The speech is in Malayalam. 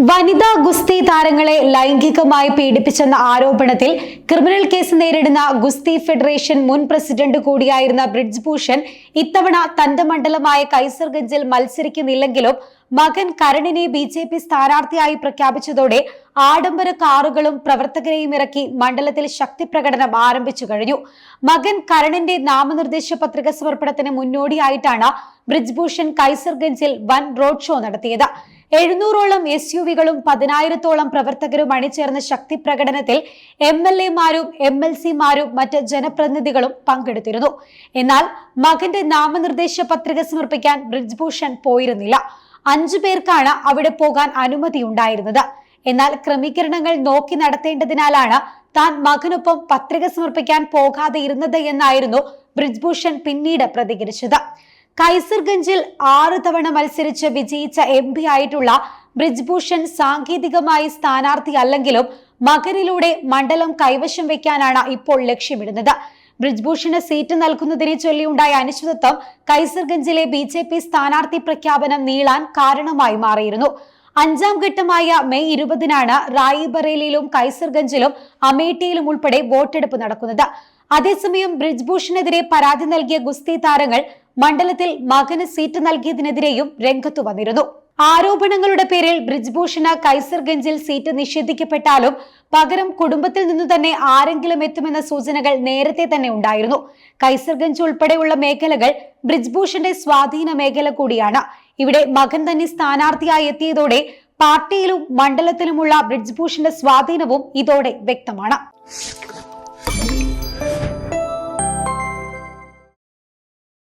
വനിതാ ഗുസ്തി താരങ്ങളെ ലൈംഗികമായി പീഡിപ്പിച്ചെന്ന ആരോപണത്തിൽ ക്രിമിനൽ കേസ് നേരിടുന്ന ഗുസ്തി ഫെഡറേഷൻ മുൻ പ്രസിഡന്റ് കൂടിയായിരുന്ന ബ്രിജ്ഭൂഷൺ ഇത്തവണ തന്റെ മണ്ഡലമായ കൈസർഗഞ്ചിൽ മത്സരിക്കുന്നില്ലെങ്കിലും മകൻ കരണിനെ ബിജെപി സ്ഥാനാർത്ഥിയായി പ്രഖ്യാപിച്ചതോടെ ആഡംബര കാറുകളും പ്രവർത്തകരെയും ഇറക്കി മണ്ഡലത്തിൽ ശക്തി പ്രകടനം ആരംഭിച്ചു കഴിഞ്ഞു. മകൻ കരണിന്റെ നാമനിർദ്ദേശ പത്രിക സമർപ്പണത്തിന് മുന്നോടിയായിട്ടാണ് ബ്രിജ്ഭൂഷൺ കൈസർഗഞ്ചിൽ വൻ റോഡ് ഷോ നടത്തിയത്. 700ഓളം SUVകളും 10,000ഓളം പ്രവർത്തകരും അണിചേർന്ന ശക്തി പ്രകടനത്തിൽ MLA-മാരും MLC-മാരും മറ്റ് ജനപ്രതിനിധികളും പങ്കെടുത്തിരുന്നു. എന്നാൽ മകന്റെ നാമനിർദ്ദേശ പത്രിക സമർപ്പിക്കാൻ ബ്രിജ്ഭൂഷൺ പോയിരുന്നില്ല. 5 പേർക്കാണ് അവിടെ പോകാൻ അനുമതിയുണ്ടായിരുന്നത്. എന്നാൽ ക്രമീകരണങ്ങൾ നോക്കി നടത്തേണ്ടതിനാലാണ് താൻ മകനൊപ്പം പത്രിക സമർപ്പിക്കാൻ പോകാതെ ഇരുന്നത് എന്നായിരുന്നു ബ്രിജ്ഭൂഷൺ പിന്നീട് പ്രതികരിച്ചത്. കൈസർഗഞ്ചിൽ 6 തവണ മത്സരിച്ച് വിജയിച്ച MP ആയിട്ടുള്ള ബ്രിജ്ഭൂഷൺ സാങ്കേതികമായി സ്ഥാനാർത്ഥിയല്ലെങ്കിലും മകനിലൂടെ മണ്ഡലം കൈവശം വെക്കാനാണ് ഇപ്പോൾ ലക്ഷ്യമിടുന്നത്. ബ്രിജ്ഭൂഷണ് സീറ്റ് നൽകുന്നതിനെ ചൊല്ലിയുണ്ടായ അനിശ്ചിതത്വം കൈസർഗഞ്ചിലെ BJP സ്ഥാനാർത്ഥി പ്രഖ്യാപനം നീളാൻ കാരണമായി മാറിയിരുന്നു. 5ാം ഘട്ടമായ മെയ് 20-നാണ് റായിബറേലിയിലും കൈസർഗഞ്ചിലും അമേഠിയിലും ഉൾപ്പെടെ വോട്ടെടുപ്പ് നടക്കുന്നത്. അതേസമയം ബ്രിജ്ഭൂഷണെതിരെ പരാതി നൽകിയ ഗുസ്തി താരങ്ങൾ മണ്ഡലത്തിൽ മകന് സീറ്റ് നൽകിയതിനെതിരെയും രംഗത്തു വന്നിരുന്നു. ആരോപണങ്ങളുടെ പേരിൽ ബ്രിജ്ഭൂഷണ് കൈസർഗഞ്ചിൽ സീറ്റ് നിഷേധിക്കപ്പെട്ടാലും പകരം കുടുംബത്തിൽ നിന്നു തന്നെ ആരെങ്കിലും എത്തുമെന്ന സൂചനകൾ നേരത്തെ തന്നെ ഉണ്ടായിരുന്നു. കൈസർഗഞ്ച് ഉൾപ്പെടെയുള്ള മേഖലകൾ ബ്രിജ്ഭൂഷന്റെ സ്വാധീന മേഖല കൂടിയാണ്. ഇവിടെ മകൻ തന്നെ സ്ഥാനാർത്ഥിയായി എത്തിയതോടെ പാർട്ടിയിലും മണ്ഡലത്തിലുമുള്ള ബ്രിജ്ഭൂഷന്റെ സ്വാധീനവും ഇതോടെ വ്യക്തമാണ്.